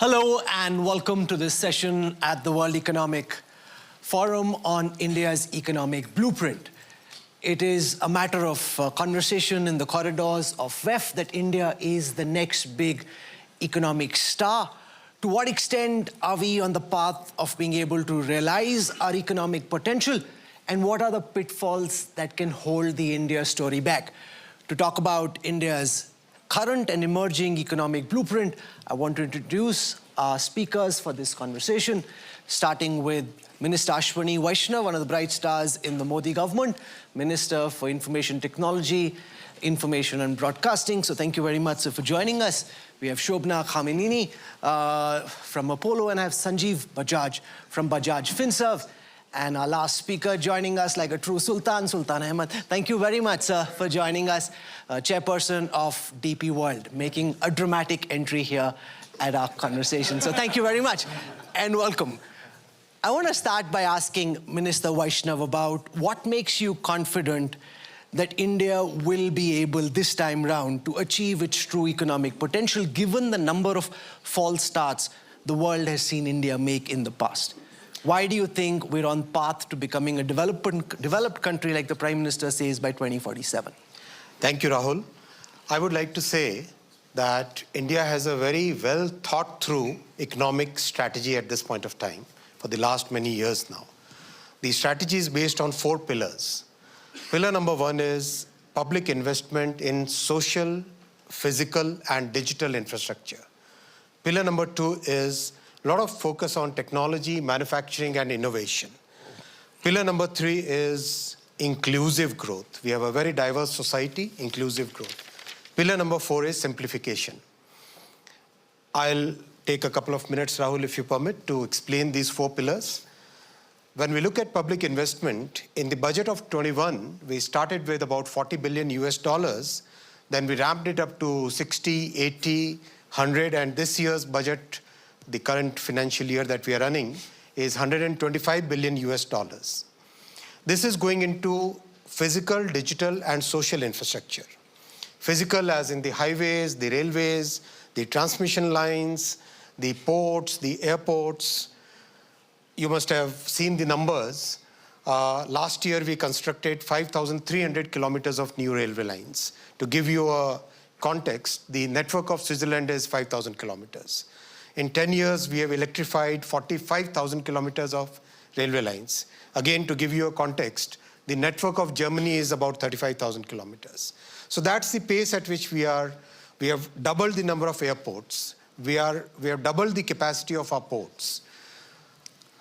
Hello and welcome to this session at the World Economic Forum on India's economic blueprint. It is a matter of conversation in the corridors of WEF that India is the next big economic star. To what extent are we on the path of being able to realize our economic potential, and what are the pitfalls that can hold the India story back? To talk about India's current and emerging economic blueprint, I want to introduce our speakers for this conversation, starting with Minister Ashwini Vaishnaw, one of the bright stars in the Modi government, Minister for Information Technology, Information and Broadcasting. So thank you very much for joining us. We have Shobana Kamineni from Apollo, and I have Sanjiv Bajaj from Bajaj Finserv. And our last speaker joining us like a true Sultan, Sultan Ahmed. Thank you very much, sir, for joining us. Chairperson of DP World, making a dramatic entry here at our conversation. So thank you very much and welcome. I want to start by asking Minister Vaishnaw about what makes you confident that India will be able this time round to achieve its true economic potential, given the number of false starts the world has seen India make in the past. Why do you think we're on path to becoming a developed country, like the Prime Minister says, by 2047? Thank you, Rahul. I would like to say that India has a very well thought through economic strategy at this point of time for the last many years now. The strategy is based on 4 pillars. Pillar number 1 is public investment in social, physical, and digital infrastructure. Pillar number 2 is a lot of focus on technology, manufacturing, and innovation. Pillar number 3 is inclusive growth. We have a very diverse society, inclusive growth. Pillar number 4 is simplification. I'll take a couple of minutes, Rahul, if you permit, to explain these 4 pillars. When we look at public investment, in the budget of 21, we started with about 40 billion US dollars. Then we ramped it up to 60, 80, 100, and this year's budget, the current financial year that we are running, is 125 billion US dollars. This is going into physical, digital, and social infrastructure. Physical as in the highways, the railways, the transmission lines, the ports, the airports. You must have seen the numbers. Last year we constructed 5,300 kilometers of new railway lines. To give you a context, the network of Switzerland is 5,000 kilometers. In 10 years, we have electrified 45,000 kilometers of railway lines. Again, to give you a context, the network of Germany is about 35,000 kilometers. So that's the pace at which we are. We have doubled the number of airports. We have doubled the capacity of our ports.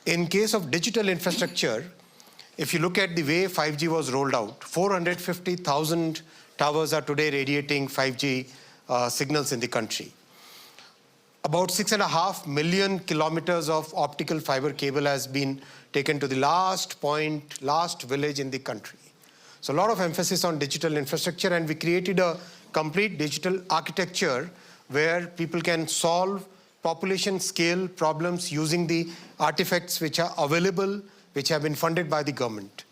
In case of digital infrastructure, if you look at the way 5G was rolled out, 450,000 towers are today radiating 5G signals in the country. About 6.5 million kilometers of optical fiber cable has been taken to the last point, last village in the country. So a lot of emphasis on digital infrastructure, and we created a complete digital architecture where people can solve population scale problems using the artifacts which are available, which have been funded by the government.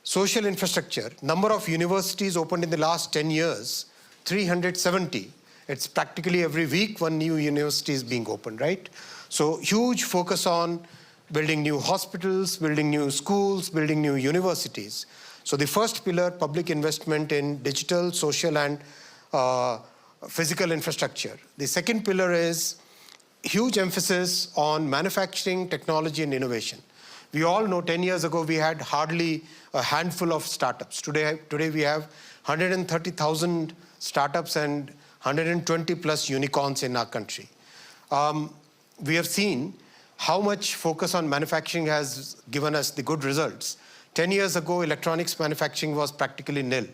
Social infrastructure, number of universities opened in the last 10 years, 370. It's practically every week one new university is being opened, right? So huge focus on building new hospitals, building new schools, building new universities. So the first pillar, public investment in digital, social, and physical infrastructure. The second pillar is huge emphasis on manufacturing, technology, and innovation. We all know 10 years ago we had hardly a handful of startups. Today we have 130,000 startups and 120 plus unicorns in our country. We have seen how much focus on manufacturing has given us the good results. 10 years ago, electronics manufacturing was practically nil.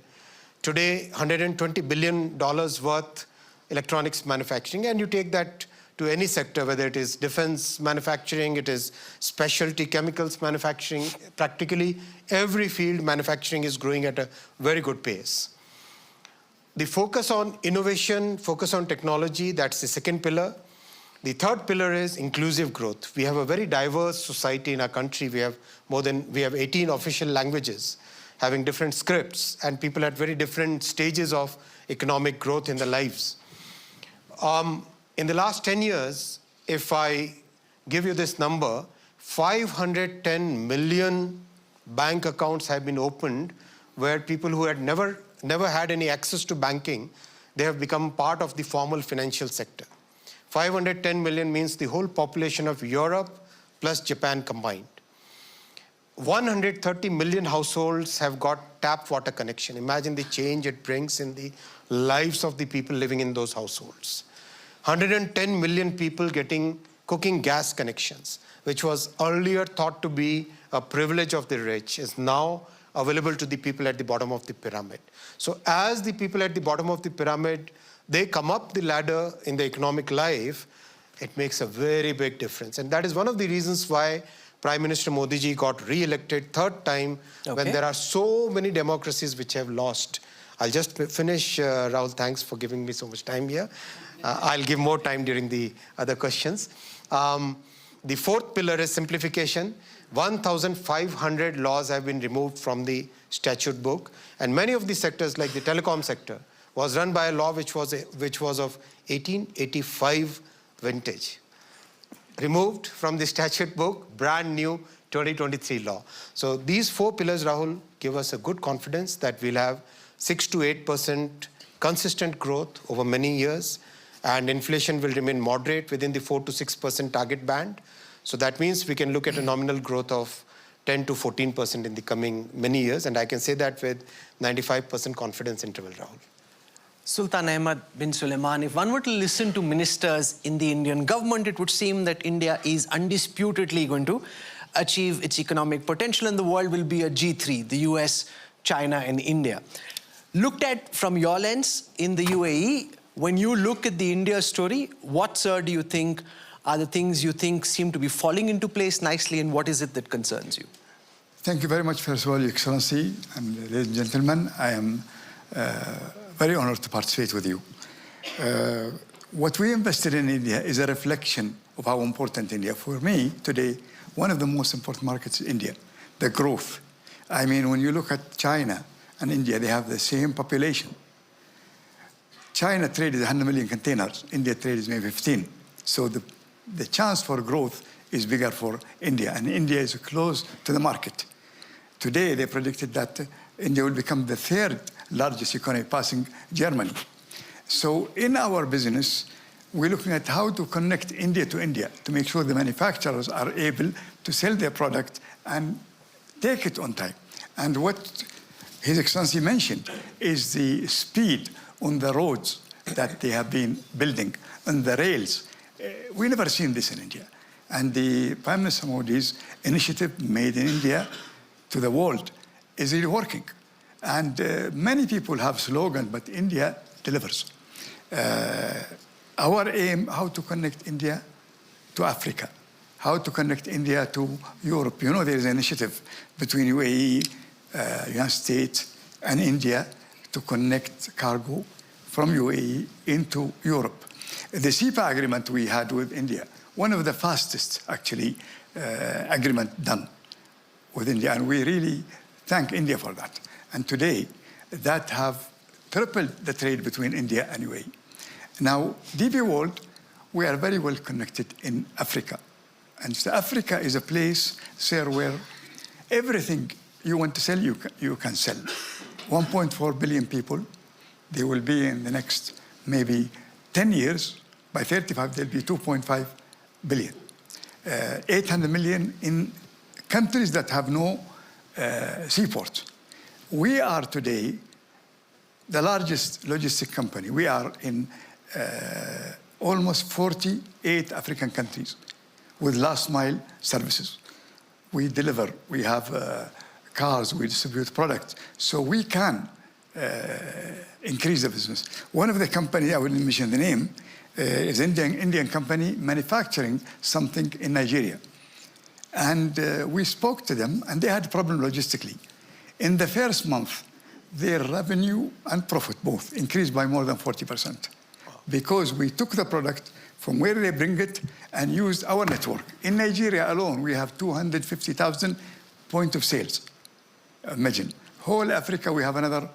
Today, $120 billion worth electronics manufacturing, and you take that to any sector, whether it is defense manufacturing, it is specialty chemicals manufacturing, practically every field manufacturing is growing at a very good pace. The focus on innovation, focus on technology, that's the second pillar. The third pillar is inclusive growth. We have a very diverse society in our country. We have 18 official languages having different scripts, and people at very different stages of economic growth in their lives. In the last 10 years, if I give you this number, 510 million bank accounts have been opened where people who had never had any access to banking, they have become part of the formal financial sector. 510 million means the whole population of Europe plus Japan combined. 130 million households have got tap water connection. Imagine the change it brings in the lives of the people living in those households. 110 million people getting cooking gas connections, which was earlier thought to be a privilege of the rich, is now available to the people at the bottom of the pyramid. So as the people at the bottom of the pyramid, they come up the ladder in the economic life, it makes a very big difference. And that is one of the reasons why Prime Minister Modi ji got re-elected third time, when there are so many democracies which have lost. I'll just finish, Rahul, thanks for giving me so much time here. I'll give more time during the other questions. The fourth pillar is simplification. 1,500 laws have been removed from the statute book. And many of the sectors, like the telecom sector, was run by a law which was of 1885 vintage. Removed from the statute book, brand new 2023 law. So these four pillars, Rahul, give us a good confidence that we'll have 6 to 8% consistent growth over many years, and inflation will remain moderate within the 4 to 6% target band. So that means we can look at a nominal growth of 10 to 14% in the coming many years, and I can say that with 95% confidence interval, Rahul. Sultan Ahmed bin Sulayem, if one were to listen to ministers in the Indian government, it would seem that India is undisputedly going to achieve its economic potential and the world will be a G3, the US, China and India. Looked at from your lens in the UAE, when you look at the India story, what, sir, do you think are the things you think seem to be falling into place nicely, and what is it that concerns you? Thank you very much, first of all, Your Excellency, and ladies and gentlemen. I am very honored to participate with you. What we invested in India is a reflection of how important India. For me, today, one of the most important markets is India, the growth. I mean, when you look at China and India, they have the same population. China trades 100 million containers, India trades maybe 15. So the chance for growth is bigger for India, and India is close to the market. Today, they predicted that India will become the third largest economy, passing Germany. So in our business, we're looking at how to connect India to make sure the manufacturers are able to sell their product and take it on time. And what His Excellency mentioned is the speed on the roads that they have been building, on the rails. We never seen this in India. And the Prime Minister Modi's initiative, Made in India, to the world, is really working. And many people have slogans, but India delivers. Our aim, how to connect India to Africa, how to connect India to Europe. You know, there is an initiative between UAE, United States, and India to connect cargo from UAE into Europe. The CEPA agreement we had with India, one of the fastest, actually, agreement done with India, and we really thank India for that. And today, that have tripled the trade between India and UAE. Now, DP World, we are very well connected in Africa. And so Africa is a place, sir, where everything you want to sell, you can sell. 1.4 billion people, they will be in the next maybe 10 years. By 35, there'll be 2.5 billion. 800 million in countries that have no seaports. We are today the largest logistic company. We are in almost 48 African countries with last mile services. We deliver, we have cars, we distribute products. So we can increase the business. One of the companies, I wouldn't mention the name, is an Indian company manufacturing something in Nigeria. And we spoke to them, and they had a problem logistically. In the first month, their revenue and profit both increased by more than 40%. Because we took the product from where they bring it and used our network. In Nigeria alone, we have 250,000 point of sales. Imagine. Whole Africa, we have another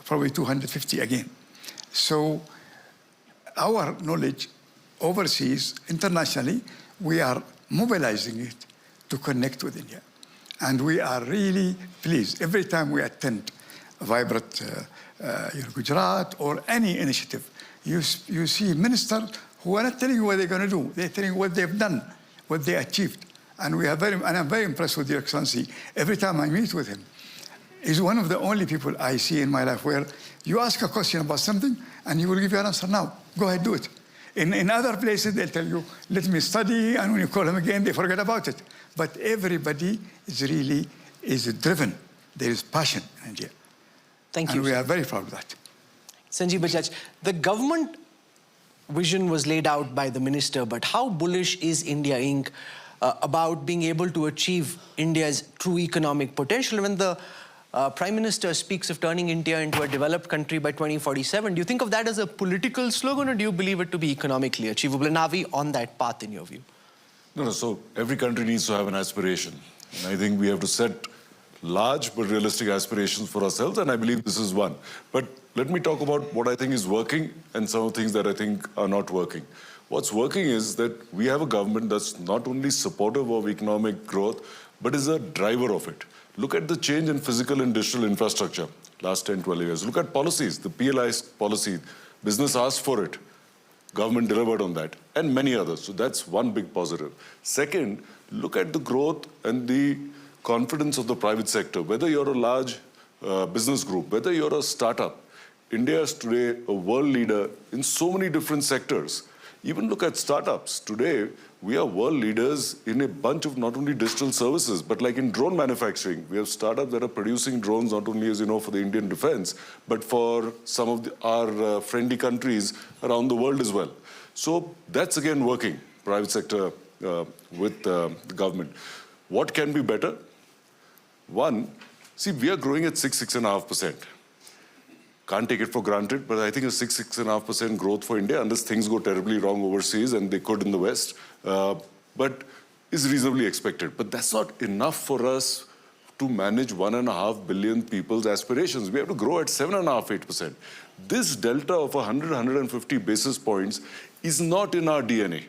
probably 250 again. So our knowledge overseas, internationally, we are mobilizing it to connect with India. And we are really pleased. Every time we attend a vibrant Gujarat or any initiative, you see ministers who are not telling you what they're going to do. They're telling you what they've done, what they achieved. And I'm very impressed with Your Excellency. Every time I meet with him, he's one of the only people I see in my life where you ask a question about something and he will give you an answer now. Go ahead, do it. In other places, they'll tell you, let me study, and when you call them again, they forget about it. But everybody is driven. There is passion in India. Thank you. And we are very proud of that. Sanjiv Bajaj, the government vision was laid out by the minister, but how bullish is India Inc. About being able to achieve India's true economic potential when the Prime Minister speaks of turning India into a developed country by 2047? Do you think of that as a political slogan, or do you believe it to be economically achievable? And are we on that path in your view? No, so every country needs to have an aspiration. And I think we have to set large but realistic aspirations for ourselves, and I believe this is one. But let me talk about what I think is working and some of the things that I think are not working. What's working is that we have a government that's not only supportive of economic growth, but is a driver of it. Look at the change in physical and digital infrastructure last 10, 12 years. Look at policies, the PLI policy. Business asked for it. Government delivered on that, and many others. So that's one big positive. Second, look at the growth and the confidence of the private sector. Whether you're a large business group, whether you're a startup, India is today a world leader in so many different sectors. Even look at startups. Today, we are world leaders in a bunch of not only digital services, but like in drone manufacturing. We have startups that are producing drones not only, as you know, for the Indian defense, but for some of our friendly countries around the world as well. So that's again working, private sector with the government. What can be better? One, see, we are growing at 6.5%. Can't take it for granted, but I think a 6.5% growth for India, unless things go terribly wrong overseas, and they could in the West, but is reasonably expected. But that's not enough for us to manage 1.5 billion people's aspirations. We have to grow at 7.5%, 8%. This delta of 100, 150 basis points is not in our DNA.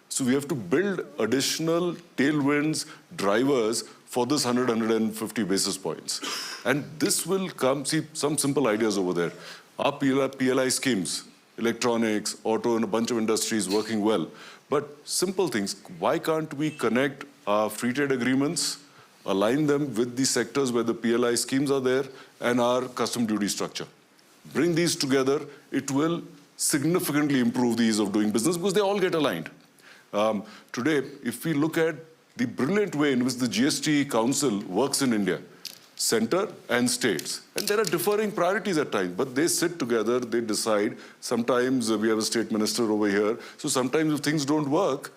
So we have to build additional tailwinds, drivers for this 100, 150 basis points. And this will come, see, some simple ideas over there. Our PLI schemes, electronics, auto, and a bunch of industries working well. But simple things, why can't we connect our free trade agreements, align them with the sectors where the PLI schemes are there, and our custom duty structure? Bring these together, it will significantly improve the ease of doing business because they all get aligned. Today, if we look at the brilliant way in which the GST Council works in India, center and states, and there are differing priorities at times, but they sit together, they decide. Sometimes we have a state minister over here, so sometimes if things don't work,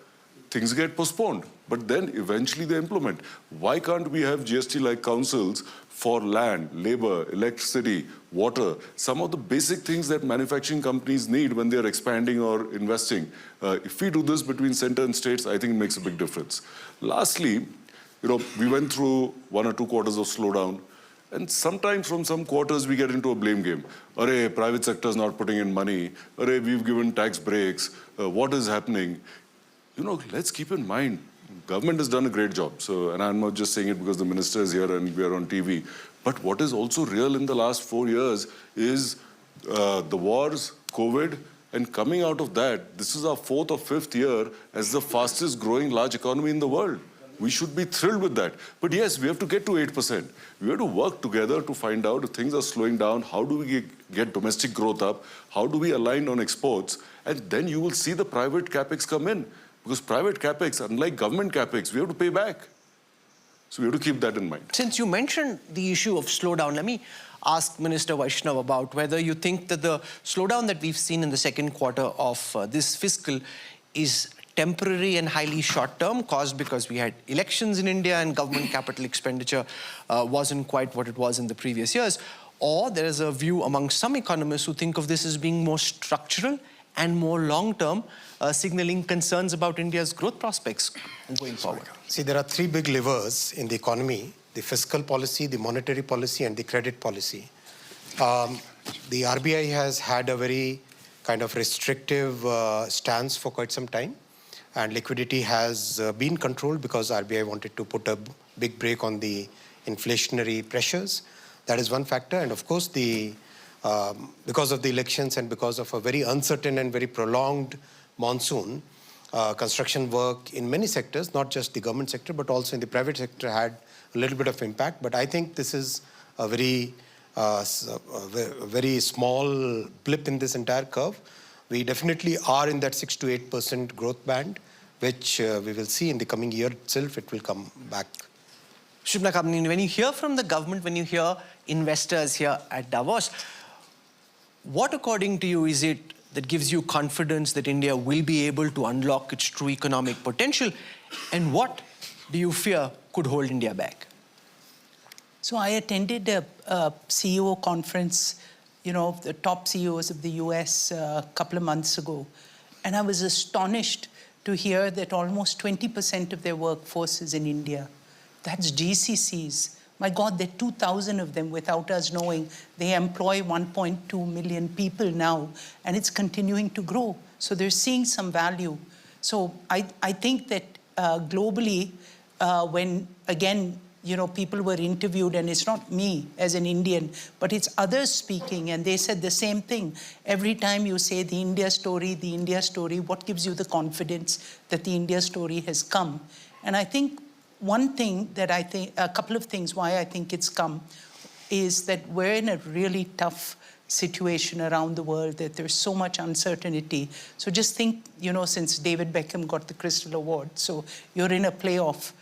things get postponed, but then eventually they implement. Why can't we have GST-like councils for land, labor, electricity, water, some of the basic things that manufacturing companies need when they're expanding or investing? If we do this between center and states, I think it makes a big difference. Lastly, we went through 1 or 2 quarters of slowdown, and sometimes from some quarters we get into a blame game. Arey, private sector is not putting in money. Arey, we've given tax breaks. What is happening? Let's keep in mind, government has done a great job. And I'm not just saying it because the minister is here and we are on TV. But what is also real in the last 4 years is the wars, COVID, and coming out of that, this is our 4th or 5th year as the fastest growing large economy in the world. We should be thrilled with that. But yes, we have to get to 8%. We have to work together to find out if things are slowing down, how do we get domestic growth up, how do we align on exports, and then you will see the private capex come in. Because private capex, unlike government capex, we have to pay back. So we have to keep that in mind. Since you mentioned the issue of slowdown, let me ask Minister Vaishnaw about whether you think that the slowdown that we've seen in the second quarter of this fiscal is temporary and highly short-term, caused because we had elections in India and government capital expenditure wasn't quite what it was in the previous years. Or there is a view among some economists who think of this as being more structural and more long-term, signaling concerns about India's growth prospects going forward. See, there are 3 big levers in the economy: the fiscal policy, the monetary policy, and the credit policy. The RBI has had a very kind of restrictive stance for quite some time. And liquidity has been controlled because RBI wanted to put a big brake on the inflationary pressures. That is one factor. And of course, because of the elections and because of a very uncertain and very prolonged monsoon, construction work in many sectors, not just the government sector, but also in the private sector, had a little bit of impact. But I think this is a very small blip in this entire curve. We definitely are in that 6 to 8% growth band, which we will see in the coming year itself. It will come back. Shobana, Kamineni, when you hear from the government, when you hear investors here at Davos, what, according to you, is it that gives you confidence that India will be able to unlock its true economic potential? And what do you fear could hold India back? So I attended a CEO conference, of the top CEOs of the US a couple of months ago. And I was astonished to hear that almost 20% of their workforce is in India. That's GCCs. My God, there are 2,000 of them without us knowing. They employ 1.2 million people now, and it's continuing to grow. So they're seeing some value. So I think that globally, when, again, people were interviewed, and it's not me as an Indian, but it's others speaking, and they said the same thing. Every time you say the India story, what gives you the confidence that the India story has come? And I think one thing that a couple of things why I think it's come is that we're in a really tough situation around the world, that there's so much uncertainty. So just think, since David Beckham got the Crystal Award, so you're in a playoff.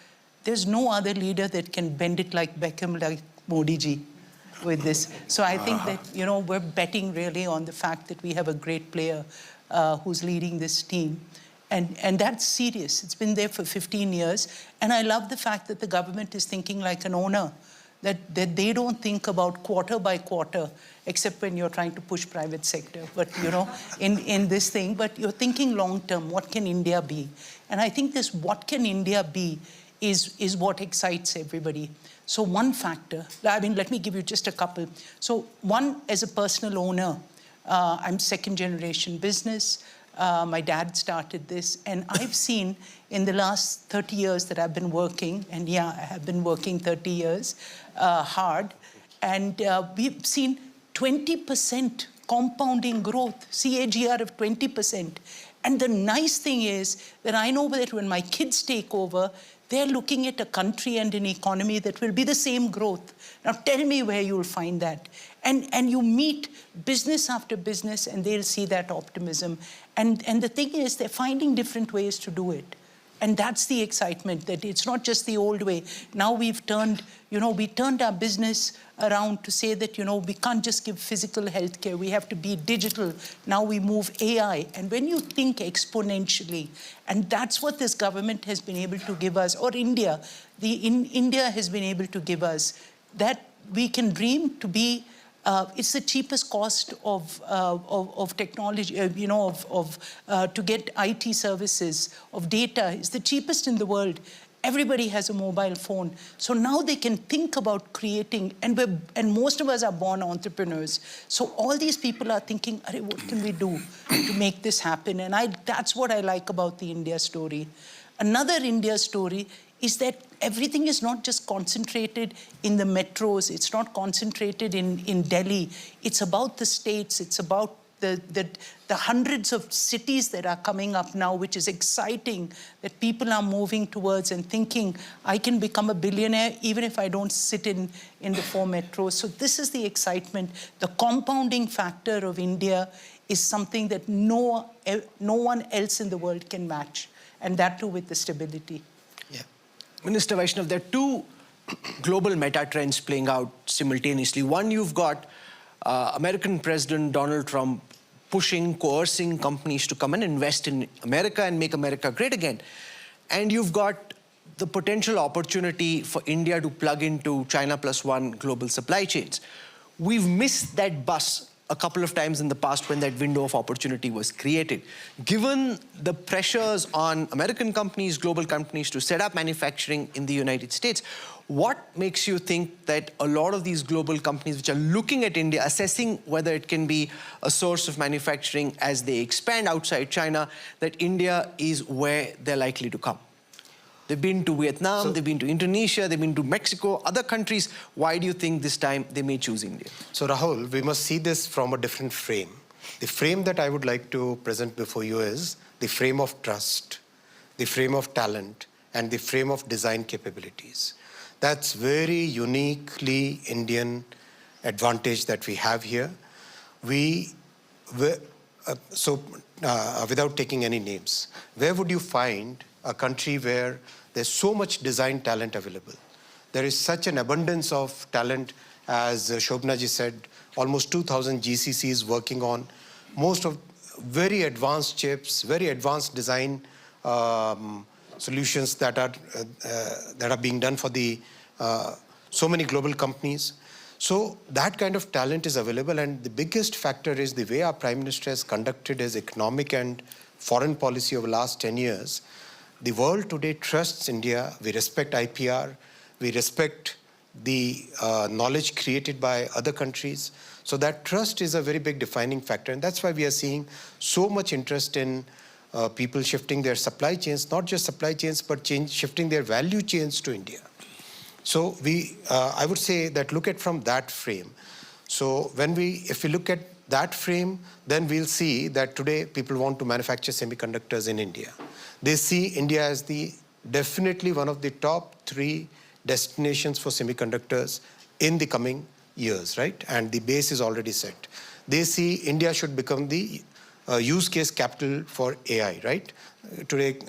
There's no other leader that can bend it like Beckham, like Modi ji with this. So I think that, we're betting really on the fact that we have a great player who's leading this team. And that's serious. It's been there for 15 years. And I love the fact that the government is thinking like an owner, that they don't think about quarter by quarter, except when you're trying to push private sector. But, in this thing, but you're thinking long term, what can India be? And I think this what can India be is what excites everybody. So one factor, let me give you just a couple. So one, as a personal owner, I'm second generation business. My dad started this, and I've seen in the last 30 years that I've been working, and I have been working 30 years hard, and we've seen 20% compounding growth, CAGR of 20%. And the nice thing is that I know that when my kids take over, they're looking at a country and an economy that will be the same growth. Now tell me where you'll find that. And you meet business after business, and they'll see that optimism. And the thing is, they're finding different ways to do it. And that's the excitement, that it's not just the old way. Now we've turned, we turned our business around to say that, we can't just give physical healthcare. We have to be digital. Now we move AI. And when you think exponentially, and that's what this government has been able to give us, or India, India has been able to give us, that we can dream to be. It's the cheapest cost of technology, to get IT services, of data. It's the cheapest in the world. Everybody has a mobile phone. So now they can think about creating, and most of us are born entrepreneurs. So all these people are thinking, what can we do to make this happen? And that's what I like about the India story. Another India story is that everything is not just concentrated in the metros. It's not concentrated in Delhi. It's about the states. It's about the hundreds of cities that are coming up now, which is exciting, that people are moving towards and thinking, I can become a billionaire even if I don't sit in the 4 metros. So this is the excitement. The compounding factor of India is something that no one else in the world can match, and that too with the stability. Yeah. Minister Vaishnaw, there are two global meta trends playing out simultaneously. One, you've got American President Donald Trump coercing companies to come and invest in America and make America great again. And you've got the potential opportunity for India to plug into China +1 global supply chains. We've missed that bus a couple of times in the past when that window of opportunity was created. Given the pressures on American companies, global companies to set up manufacturing in the United States, What makes you think that a lot of these global companies which are looking at India, assessing whether it can be a source of manufacturing as they expand outside China, that India is where they're likely to come? They've been to Vietnam, they've been to Indonesia, they've been to Mexico, other countries. Why do you think this time they may choose India? So Rahul, we must see this from a different frame. The frame that I would like to present before you is the frame of trust, the frame of talent, and the frame of design capabilities. That's very uniquely Indian advantage that we have here. Without taking any names, where would you find a country where there's so much design talent available? There is such an abundance of talent, as Shobana ji said, almost 2,000 GCCs working on most of very advanced chips, very advanced design solutions that are being done for the so many global companies. So that kind of talent is available, and the biggest factor is the way our Prime Minister has conducted his economic and foreign policy over the last 10 years. The world today trusts India. We respect IPR. We respect the knowledge created by other countries. So that trust is a very big defining factor, and that's why we are seeing so much interest in people shifting their supply chains, not just supply chains, but shifting their value chains to India. So I would say that look at from that frame. So if we look at that frame, then we'll see that today people want to manufacture semiconductors in India. They see India as definitely one of the top 3 destinations for semiconductors in the coming years, right? And the base is already set. They see India should become the use case capital for AI, right? Today,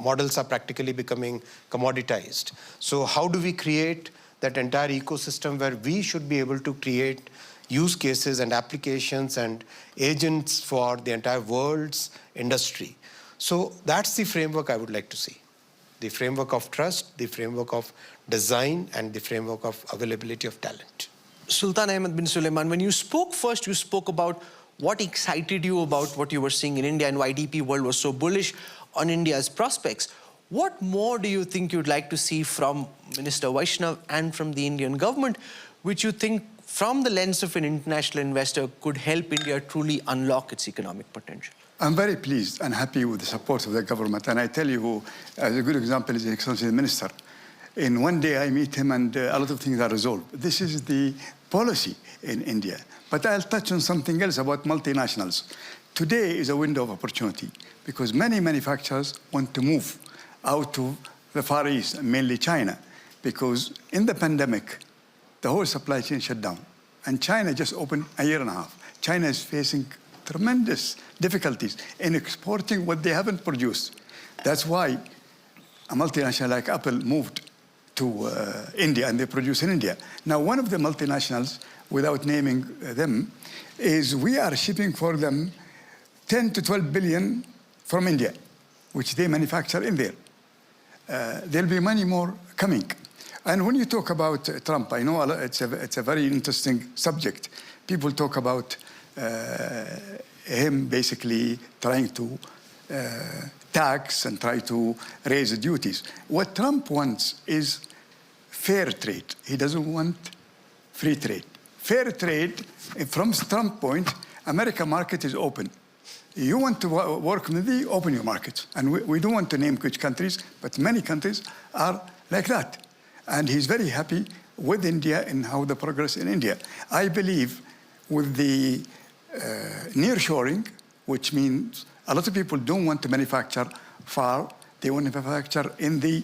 models are practically becoming commoditized. So how do we create that entire ecosystem where we should be able to create use cases and applications and agents for the entire world's industry? So that's the framework I would like to see. The framework of trust, the framework of design, and the framework of availability of talent. Sultan Ahmed bin Sulayem, when you spoke first, you spoke about what excited you about what you were seeing in India and why DP World was so bullish on India's prospects. What more do you think you'd like to see from Minister Vaishnaw and from the Indian government, which you think from the lens of an international investor could help India truly unlock its economic potential? I'm very pleased and happy with the support of the government. And I tell you, as a good example is the Excellency the Minister. In one day I meet him and a lot of things are resolved. This is the policy in India. But I'll touch on something else about multinationals. Today is a window of opportunity because many manufacturers want to move out to the Far East, mainly China, because in the pandemic, the whole supply chain shut down. And China just opened a year and a half. China is facing tremendous difficulties in exporting what they haven't produced. That's why a multinational like Apple moved to India, and they produce in India. Now, one of the multinationals, without naming them, is we are shipping for them 10 to 12 billion from India, which they manufacture in there. There'll be many more coming. And when you talk about Trump, I know it's a very interesting subject. People talk about him basically trying to tax and try to raise the duties. What Trump wants is fair trade. He doesn't want free trade. Fair trade, from Trump's point, American market is open. You want to work with me, open your markets. And we don't want to name which countries, but many countries are like that. And he's very happy with India and how the progress in India. I believe with the nearshoring, which means a lot of people don't want to manufacture far, they want to manufacture in the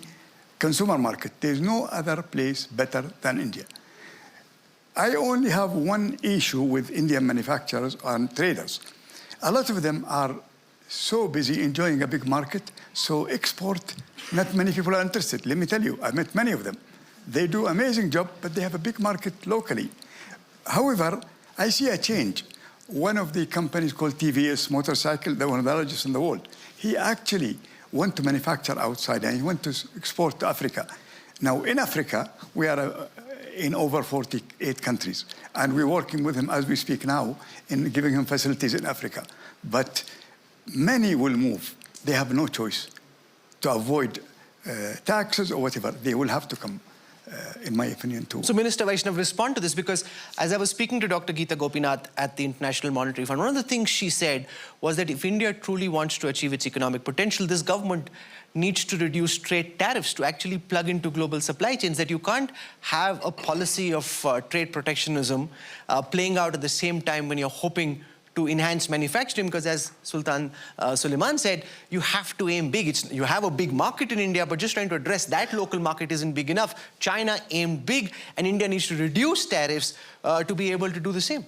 consumer market. There's no other place better than India. I only have one issue with Indian manufacturers and traders. A lot of them are so busy enjoying a big market, so export, not many people are interested. Let me tell you, I met many of them. They do an amazing job, but they have a big market locally. However, I see a change. One of the companies called TVS Motorcycle, they're one of the largest in the world. He actually went to manufacture outside and he went to export to Africa. Now, in Africa, we are in over 48 countries. And we're working with him as we speak now in giving him facilities in Africa. But many will move. They have no choice to avoid taxes or whatever. They will have to come in my opinion, too. So, Minister Vaishnaw, respond to this, because as I was speaking to Dr. Geeta Gopinath at the International Monetary Fund, one of the things she said was that if India truly wants to achieve its economic potential, this government needs to reduce trade tariffs to actually plug into global supply chains, that you can't have a policy of trade protectionism playing out at the same time when you're hoping to enhance manufacturing, because as Sultan Sulayem said, you have to aim big. You have a big market in India, but just trying to address that local market isn't big enough. China aimed big, and India needs to reduce tariffs to be able to do the same.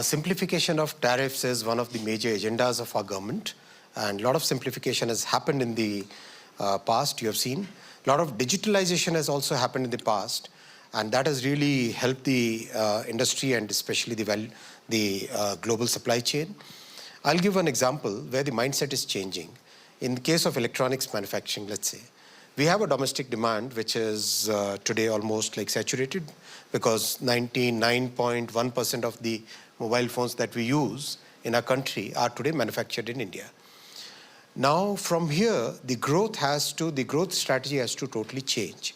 Simplification of tariffs is one of the major agendas of our government, and a lot of simplification has happened in the past, you have seen. A lot of digitalization has also happened in the past, and that has really helped the industry and especially the global supply chain. I'll give an example where the mindset is changing. In the case of electronics manufacturing, let's say, we have a domestic demand which is today almost like saturated, because 99.1% of the mobile phones that we use in our country are today manufactured in India. Now, from here, the growth strategy has to totally change.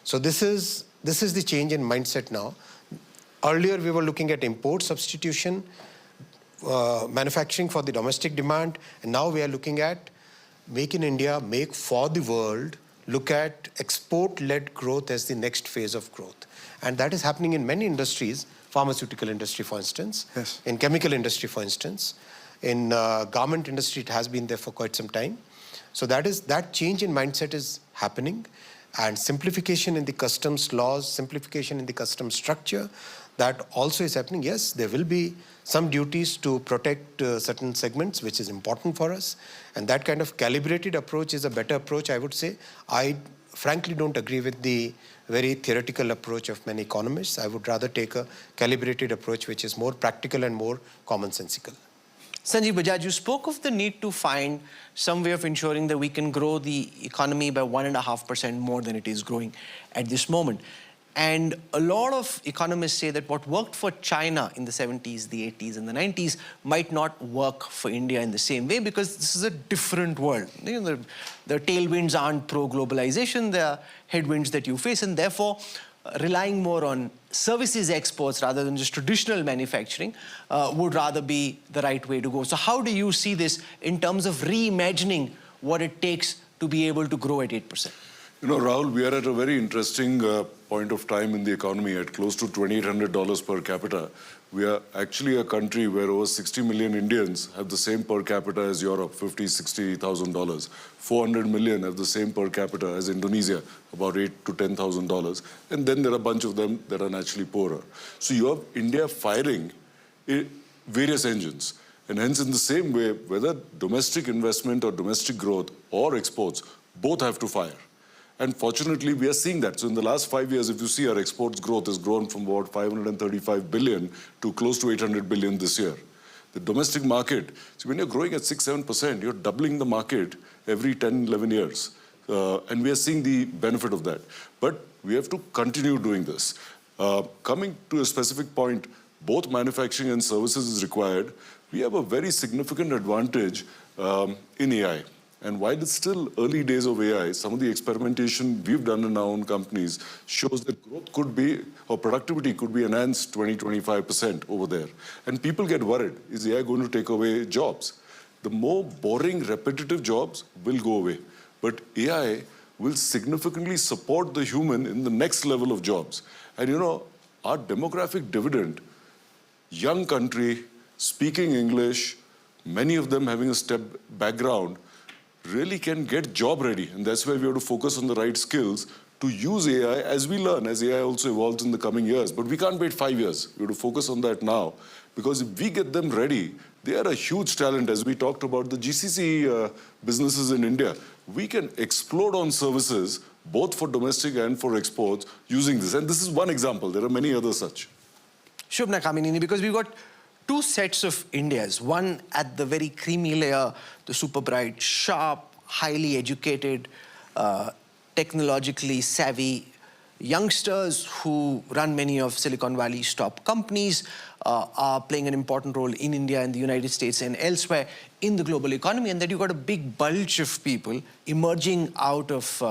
So this is the change in mindset now. Earlier, we were looking at import substitution, manufacturing for the domestic demand, and now we are looking at make in India, make for the world, look at export-led growth as the next phase of growth. And that is happening in many industries, pharmaceutical industry, for instance, yes, in chemical industry, for instance. In garment industry, it has been there for quite some time. So that change in mindset is happening, and simplification in the customs laws, simplification in the customs structure, that also is happening. Yes, there will be some duties to protect certain segments, which is important for us. And that kind of calibrated approach is a better approach, I would say. I frankly don't agree with the very theoretical approach of many economists. I would rather take a calibrated approach, which is more practical and more commonsensical. Sanjiv, Bajaj, you spoke of the need to find some way of ensuring that we can grow the economy by 1.5% more than it is growing at this moment. And a lot of economists say that what worked for China in the 70s, the 80s, and the 90s might not work for India in the same way, because this is a different world. You know, the tailwinds aren't pro-globalization, they are headwinds that you face, and therefore relying more on services exports rather than just traditional manufacturing would rather be the right way to go. So how do you see this in terms of reimagining what it takes to be able to grow at 8%? You know, Rahul, we are at a very interesting point of time in the economy. At close to $2,800 per capita, we are actually a country where over 60 million Indians have the same per capita as Europe, $50,000, $60,000. 400 million have the same per capita as Indonesia, about $8,000 to $10,000. And then there are a bunch of them that are naturally poorer. So you have India firing various engines. And hence, in the same way, whether domestic investment or domestic growth or exports, both have to fire. And fortunately, we are seeing that. So in the last 5 years, if you see, our exports growth has grown from about 535 billion to close to 800 billion this year. The domestic market, so when you're growing at 6-7%, you're doubling the market every 10, 11 years. And we are seeing the benefit of that. But we have to continue doing this. Coming to a specific point, both manufacturing and services is required. We have a very significant advantage in AI. And while it's still early days of AI, some of the experimentation we've done in our own companies shows that growth could be, or productivity could be enhanced 20-25% over there. And people get worried, is AI going to take away jobs? The more boring, repetitive jobs will go away. But AI will significantly support the human in the next level of jobs. And you know, our demographic dividend, young country, speaking English, many of them having a STEP background, really can get job ready. And that's why we have to focus on the right skills to use AI as we learn, as AI also evolves in the coming years. But we can't wait 5 years. We have to focus on that now. Because if we get them ready, they are a huge talent. As we talked about the GCC businesses in India, we can explode on services, both for domestic and for exports, using this. And this is one example. There are many others such. Shobana, Kamineni, because we've got two sets of Indias. One at the very creamy layer, the super bright, sharp, highly educated, technologically savvy youngsters who run many of Silicon Valley's top companies are playing an important role in India and the United States and elsewhere in the global economy, and that you've got a big bulge of people emerging out of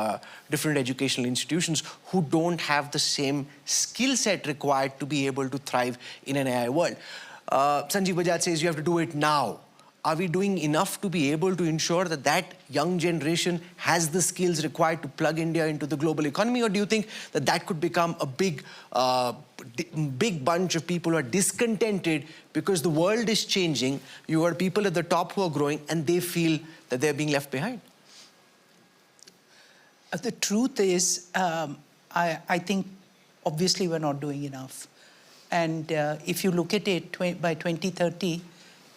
different educational institutions who don't have the same skill set required to be able to thrive in an AI world. Sanjiv Bajaj says you have to do it now. Are we doing enough to be able to ensure that that young generation has the skills required to plug India into the global economy? Or do you think that that could become a big bunch of people who are discontented because the world is changing? You are people at the top who are growing and they feel that they're being left behind. The truth is, I think obviously we're not doing enough. And if you look at it, by 2030,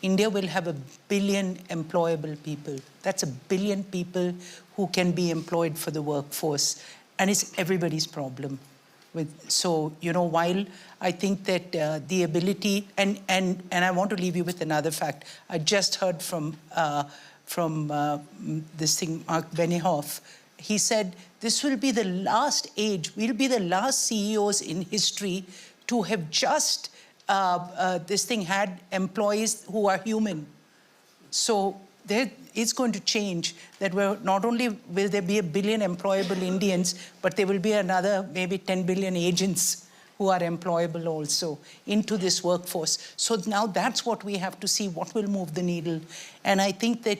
India will have 1 billion employable people. That's 1 billion people who can be employed for the workforce. And it's everybody's problem. So, you know, while I think that the ability, and I want to leave you with another fact. I just heard from this thing, Mark Benioff. He said, this will be the last age, we'll be the last CEOs in history to have just had employees who are human. So it's going to change, that we're not only will there be 1 billion employable Indians, but there will be another maybe 10 billion agents who are employable also into this workforce. So now that's what we have to see, what will move the needle. And I think that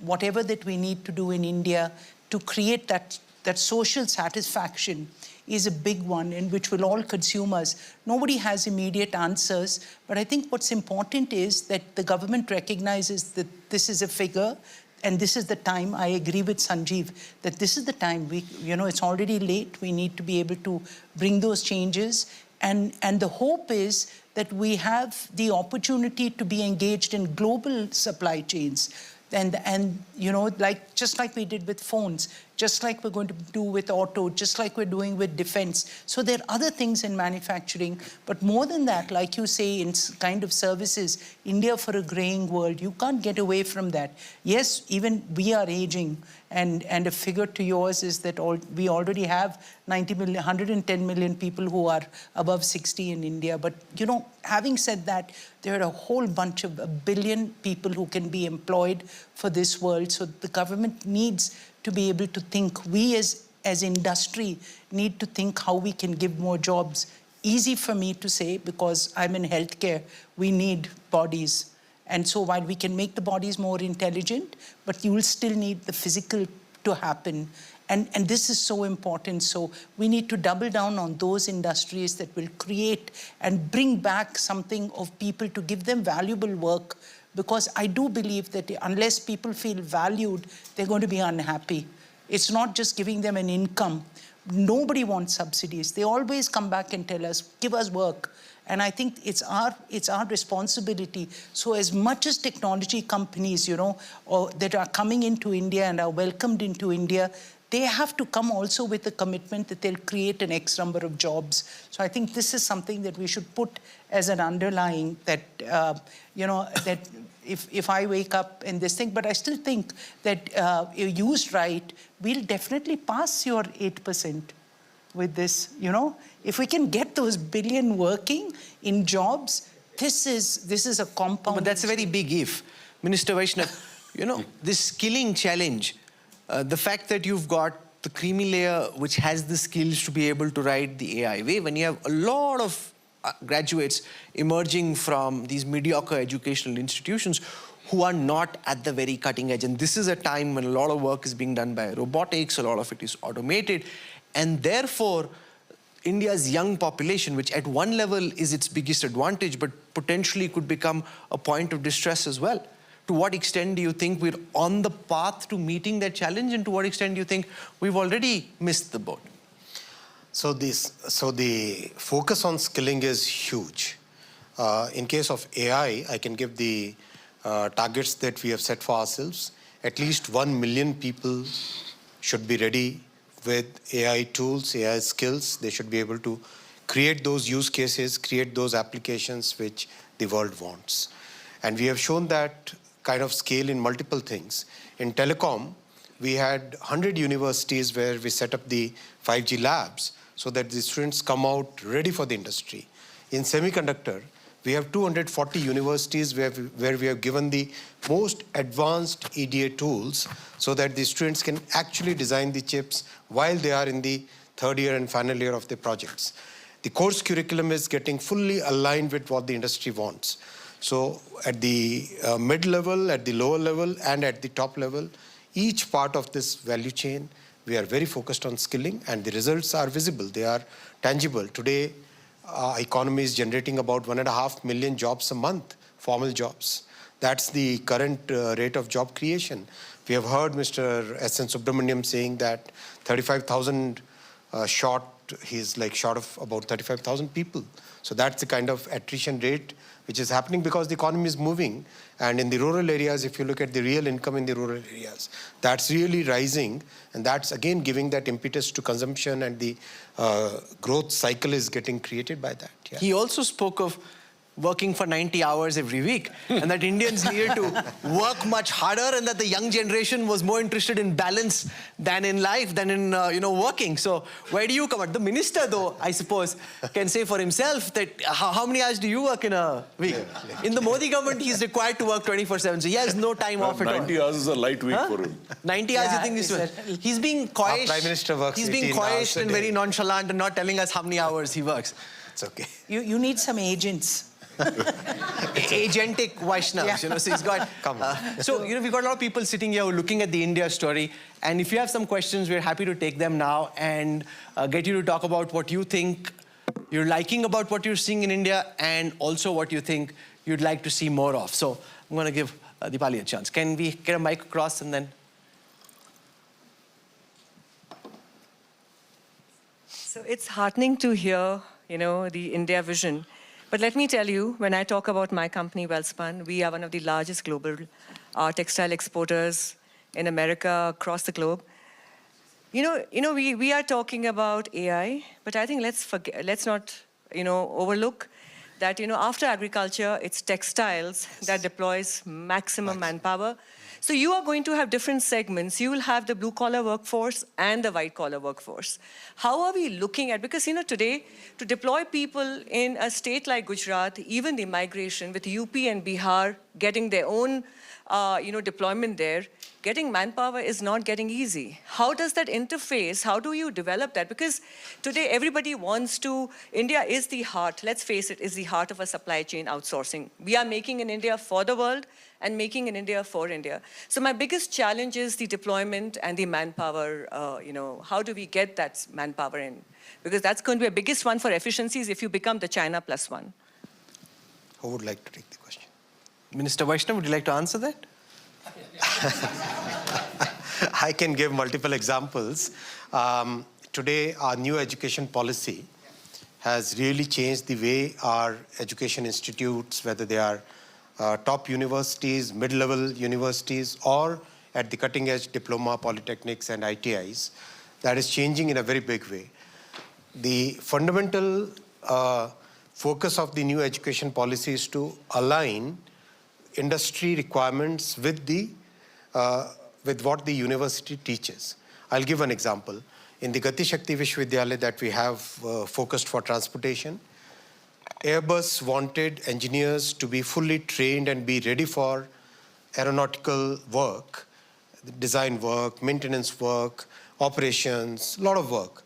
whatever that we need to do in India to create that social satisfaction is a big one, in which will all consumers. Nobody has immediate answers, but I think what's important is that the government recognizes that this is a figure, and this is the time. I agree with Sanjiv that this is the time. It's already late. We need to be able to bring those changes, and the hope is that we have the opportunity to be engaged in global supply chains. And just like we did with phones, just like we're going to do with auto, just like we're doing with defense. So there are other things in manufacturing, but more than that, like you say, in kind of services, India for a graying world, you can't get away from that. Yes, even we are aging, and a figure to yours is that we already have 90 million, 110 million people who are above 60 in India. But, having said that, there are a whole bunch of 1 billion people who can be employed for this world. So the government needs to be able to think. We as industry need to think how we can give more jobs. Easy for me to say because I'm in healthcare, we need bodies. And so while we can make the bodies more intelligent, but you will still need the physical to happen. And this is so important. So we need to double down on those industries that will create and bring back something of people to give them valuable work. Because I do believe that unless people feel valued, they're going to be unhappy. It's not just giving them an income. Nobody wants subsidies. They always come back and tell us, give us work. And I think it's our responsibility. So as much as technology companies, that are coming into India and are welcomed into India, they have to come also with a commitment that they'll create an X number of jobs. So I think this is something that we should put as an underlying that, that if I wake up in this thing, but I still think that used right, we'll definitely pass your 8% with this, If we can get those billion working in jobs, this is a compound. But that's a very big if. Minister Vaishnaw, this skilling challenge, the fact that you've got the creamy layer which has the skills to be able to ride the AI wave, when you have a lot of graduates emerging from these mediocre educational institutions who are not at the very cutting edge. And this is a time when a lot of work is being done by robotics, a lot of it is automated. And therefore, India's young population, which at one level is its biggest advantage, but potentially could become a point of distress as well. To what extent do you think we're on the path to meeting that challenge, and to what extent do you think we've already missed the boat? So the focus on skilling is huge. In case of AI, I can give the targets that we have set for ourselves. At least 1 million people should be ready with AI tools, AI skills. They should be able to create those use cases, create those applications which the world wants. And we have shown that kind of scale in multiple things. In telecom, we had 100 universities where we set up the 5G labs so that the students come out ready for the industry. In semiconductor, we have 240 universities where we have given the most advanced EDA tools so that the students can actually design the chips while they are in the third year and final year of the projects. The course curriculum is getting fully aligned with what the industry wants. So at the mid-level, at the lower level, and at the top level, each part of this value chain, we are very focused on skilling, and the results are visible. They are tangible. Today, our economy is generating about 1.5 million jobs a month, formal jobs. That's the current rate of job creation. We have heard Mr. S.N. Subramaniam saying that 35,000 short, he's like short of about 35,000 people. So that's the kind of attrition rate which is happening because the economy is moving. And in the rural areas, if you look at the real income in the rural areas, that's really rising. And that's again giving that impetus to consumption, and the growth cycle is getting created by that. Yeah. He also spoke of working for 90 hours every week, and that Indians needed to work much harder, and that the young generation was more interested in balance than in life, than in working. So where do you come out? The minister, though, I suppose, can say for himself that how many hours do you work in a week? In the Modi government, he's required to work 24/7, so he has no time off at all. 90 hours is a light week for him. 90 hours, you think he's being coyish. Our Prime Minister works He's being 18 hours coyish a and day. very nonchalant and not telling us how many hours he works. It's okay. You need some agents. Agentic Vaishnavs, so he's got... Come on. So, we've got a lot of people sitting here looking at the India story, and if you have some questions, we're happy to take them now and get you to talk about what you think you're liking about what you're seeing in India, and also what you think you'd like to see more of. So, I'm going to give Deepali a chance. Can we get a mic across and then... So it's heartening to hear, the India vision. But let me tell you, when I talk about my company, Welspun, we are one of the largest global textile exporters in America, across the globe. We are talking about AI, but I think let's not, overlook that, after agriculture, it's textiles that deploys maximum manpower. So you are going to have different segments. You will have the blue-collar workforce and the white-collar workforce. How are we looking at, because today, to deploy people in a state like Gujarat, even the migration with UP and Bihar getting their own, deployment there, getting manpower is not getting easy. How does that interface? How do you develop that? Because today everybody wants to, India is the heart, let's face it, is the heart of a supply chain outsourcing. We are making in India for the world and making in India for India. So my biggest challenge is the deployment and the manpower, how do we get that manpower in? Because that's going to be the biggest one for efficiencies if you become the China plus one. Who would like to take the question? Minister Vaishnaw, would you like to answer that? I can give multiple examples. Today, our new education policy has really changed the way our education institutes, whether they are top universities, mid-level universities, or at the cutting-edge diploma, polytechnics, and ITIs, that is changing in a very big way. The fundamental focus of the new education policy is to align industry requirements with what the university teaches. I'll give an example. In the Gati Shakti Vishwavidyalaya that we have focused for transportation, Airbus wanted engineers to be fully trained and be ready for aeronautical work, design work, maintenance work, operations, a lot of work.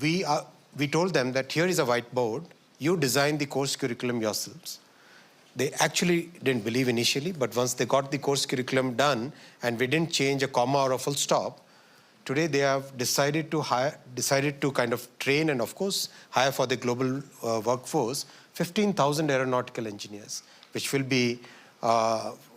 We told them that here is a whiteboard, you design the course curriculum yourselves. They actually didn't believe initially, but once they got the course curriculum done and we didn't change a comma or a full stop, today they have decided to kind of train and of course hire for the global workforce 15,000 aeronautical engineers, which will be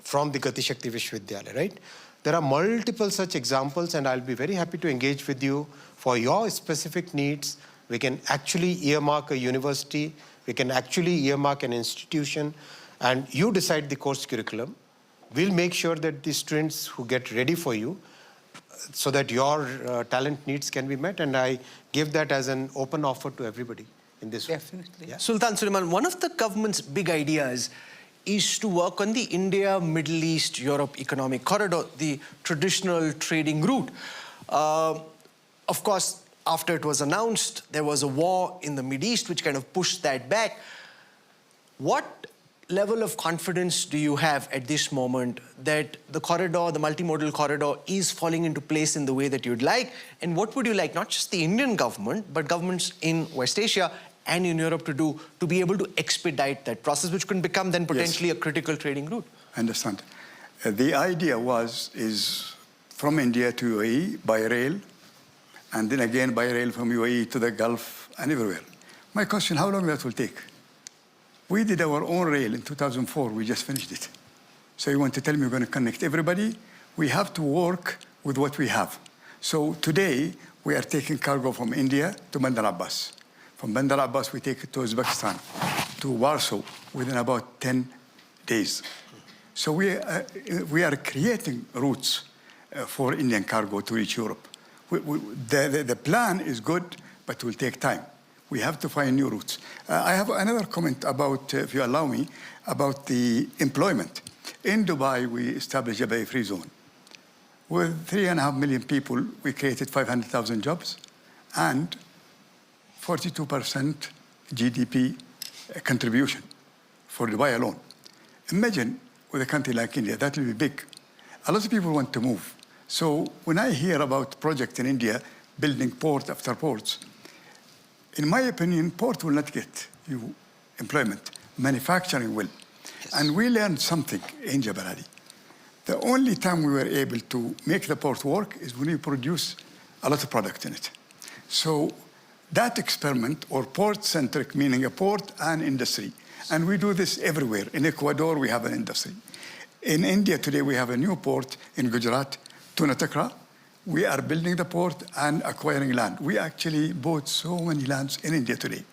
from the Gati Shakti Vishwavidyalaya, right? There are multiple such examples, and I'll be very happy to engage with you for your specific needs. We can actually earmark a university, we can actually earmark an institution, and you decide the course curriculum. We'll make sure that the students who get ready for you so that your talent needs can be met, and I give that as an open offer to everybody in this way. Definitely. Yeah. Sultan Suleiman, one of the government's big ideas is to work on the India, Middle East, Europe economic corridor, the traditional trading route. Of course, after it was announced, there was a war in the Middle East which kind of pushed that back. What level of confidence do you have at this moment that the corridor, the multimodal corridor, is falling into place in the way that you'd like? And what would you like, not just the Indian government, but governments in West Asia and in Europe to do to be able to expedite that process, which can become then potentially a critical trading route? I understand. The idea is from India to UAE by rail, and then again by rail from UAE to the Gulf and everywhere. My question, how long that will take? We did our own rail in 2004. We just finished it. So you want to tell me we're going to connect everybody? We have to work with what we have. So today, we are taking cargo from India to Bandar Abbas. From Bandar Abbas, we take it to Uzbekistan, to Warsaw, within about 10 days. So we are creating routes for Indian cargo to reach Europe. The plan is good, but it will take time. We have to find new routes. I have another comment about, if you allow me, about the employment. In Dubai, we established a Bay-Free Zone. With 3.5 million people, we created 500,000 jobs and 42% GDP contribution for Dubai alone. Imagine with a country like India, that will be big. A lot of people want to move. So when I hear about projects in India, building port after ports, in my opinion, port will not get you employment. Manufacturing will. Yes. And we learned something in Jabal Ali. The only time we were able to make the port work is when we produce a lot of product in it. So that experiment, or port-centric, meaning a port and industry, and we do this everywhere. In Ecuador, we have an industry. In India today, we have a new port in Gujarat, Tunatakra. We are building the port and acquiring land. We actually bought so many lands in India today.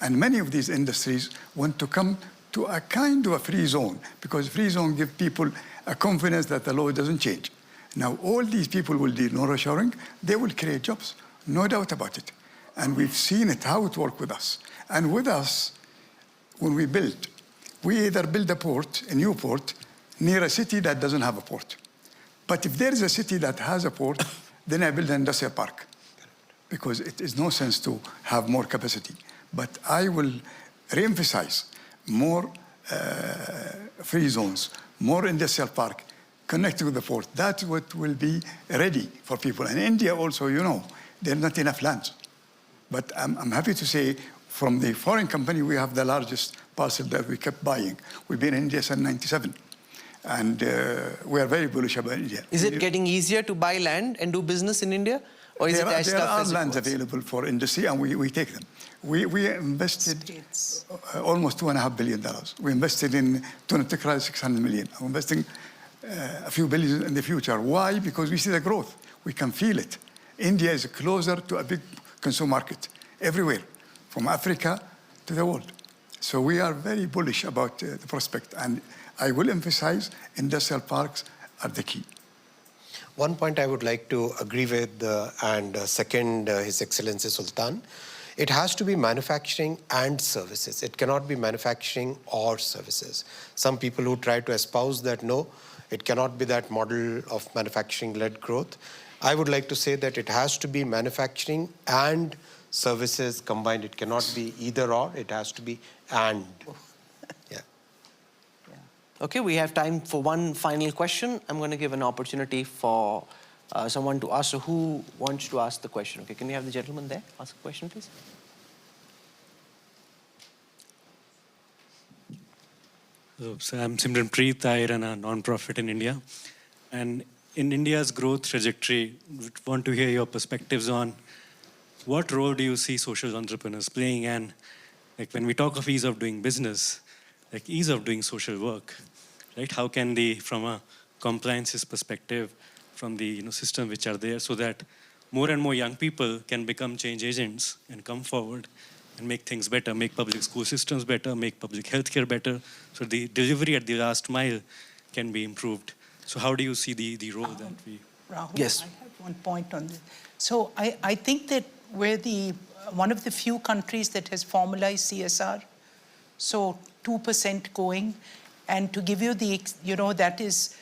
And many of these industries want to come to a kind of a free zone, because free zone gives people a confidence that the law doesn't change. Now, all these people will do nearshoring. They will create jobs, no doubt about it. And we've seen it, how it worked with us. And with us, when we build, we either build a port, a new port, near a city that doesn't have a port. But if there is a city that has a port, then I build an industrial park, because it is no sense to have more capacity. But I will re-emphasize more free zones, more industrial park, connected with the port. That's what will be ready for people. And India also, you know, there are not enough lands. But I'm happy to say, from the foreign company, we have the largest parcel that we kept buying. We've been in India since '97. And we are very bullish about India. Is it getting easier to buy land and do business in India? Or is it as tough as it was? There are lands available for industry, and we take them. We invested almost $2.5 billion. We invested in Tunatakra, $600 million. I'm investing a few billion in the future. Why? Because we see the growth. We can feel it. India is closer to a big consumer market everywhere, from Africa to the world. So we are very bullish about the prospect. And I will emphasize industrial parks are the key. One point I would like to agree with and second His Excellency Sultan. It has to be manufacturing and services. It cannot be manufacturing or services. Some people who try to espouse that, no, it cannot be that model of manufacturing-led growth. I would like to say that it has to be manufacturing and services combined. It cannot be either or, it has to be and. Okay, we have time for one final question. I'm going to give an opportunity for someone to ask. So who wants to ask the question? Okay, can we have the gentleman there ask a question, please? So I'm Simran Preet. I run a non-profit in India. And in India's growth trajectory, we want to hear your perspectives on what role do you see social entrepreneurs playing? And like when we talk of ease of doing business, like ease of doing social work, right? How can they, from a compliances perspective, from the system which are there, so that more and more young people can become change agents and come forward and make things better, make public school systems better, make public healthcare better, so the delivery at the last mile can be improved. So how do you see the role that we... Rahul, yes. I have one point on this. So I think that we're one of the few countries that has formalized CSR. So 2% going. And to give you the, that is,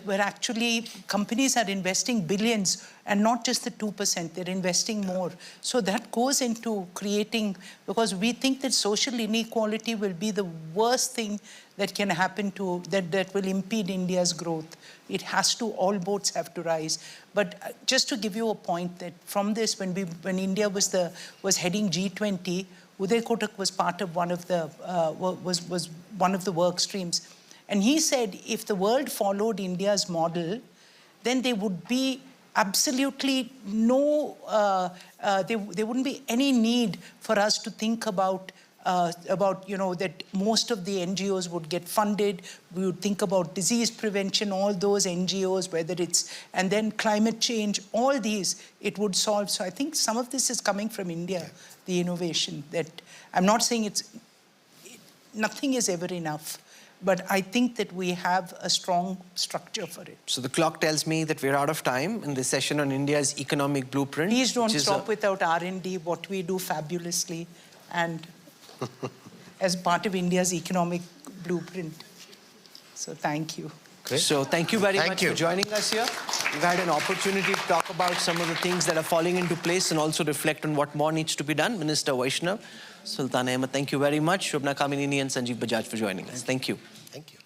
where actually companies are investing billions, and not just the 2%, they're investing more. So that goes into creating, because we think that social inequality will be the worst thing that can happen to, that will impede India's growth. It has to, all boats have to rise. But just to give you a point, that from this, when India was heading G20, Uday Kotak was part of one of the, was one of the work streams. And he said, if the world followed India's model, then there would be absolutely no, there wouldn't be any need for us to think about that most of the NGOs would get funded. We would think about disease prevention, all those NGOs, whether it's, and then climate change, all these, it would solve. So I think some of this is coming from India, the innovation that, I'm not saying nothing is ever enough, but I think that we have a strong structure for it. So the clock tells me that we're out of time in this session on India's economic blueprint. Please don't stop without R&D, what we do fabulously, and as part of India's economic blueprint. So thank you. Great. So thank you very much for joining us here. We've had an opportunity to talk about some of the things that are falling into place and also reflect on what more needs to be done. Minister Vaishnaw, Sultan Ahmed, thank you very much. Shobana, Kamineni and Sanjiv Bajaj for joining us. Thank you. Thank you.